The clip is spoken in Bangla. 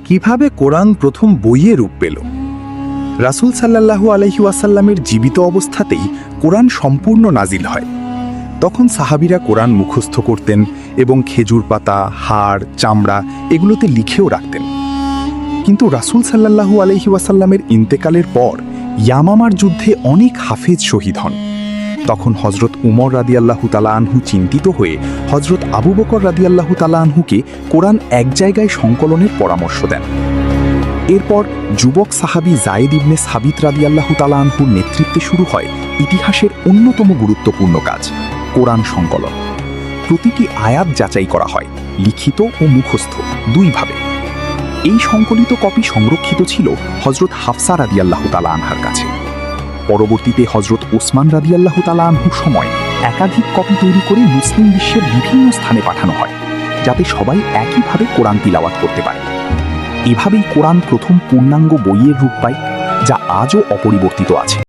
কিভাবে কোরআন প্রথম বইয়ে রূপ পেল? রাসূল সাল্লাল্লাহু আলাইহি ওয়াসাল্লামের জীবিত অবস্থাতেই কোরআন সম্পূর্ণ নাজিল হয়। তখন সাহাবীরা কোরআন মুখস্থ করতেন এবং খেজুর পাতা, হাড়, চামড়া এগুলোতে লিখেও রাখতেন। কিন্তু রাসূল সাল্লাল্লাহু আলাইহি ওয়াসাল্লামের ইন্তেকালের পর ইয়ামামার যুদ্ধে অনেক হাফেজ শহীদ হন। তখন হযরত উমর রাদিয়াল্লাহু তাআলা আনহু চিন্তিত হয়ে হযরত আবু বকর রাদিয়াল্লাহু তাআলা আনহুকে কোরআন এক জায়গায় সংকলনের পরামর্শ দেন। এরপর যুবক সাহাবী যায়েদ ইবনে সাবিত রাদিয়াল্লাহু তাআলা আনহুর নেতৃত্বে শুরু হয় ইতিহাসের অন্যতম গুরুত্বপূর্ণ কাজ, কোরআন সংকলন। প্রতিটি আয়াত যাচাই করা হয়, লিখিত ও মুখস্থ দুইভাবে। এই সংকলিত কপি সংরক্ষিত ছিল হযরত হাফসা রাদিয়াল্লাহু তাআলা আনহার কাছে। পরবর্তীতে হযরত ওসমান রাদিয়াল্লাহু তাআলা আনহুর সময় একাধিক কপি তৈরি করে মুসলিম বিশ্বের বিভিন্ন স্থানে পাঠানো হয়, যাতে সবাই একইভাবে কোরআন তিলাওয়াত করতে পারে। এভাবেই কোরআন প্রথম পূর্ণাঙ্গ বইয়ের রূপ পায়, যা আজও অপরিবর্তিত আছে।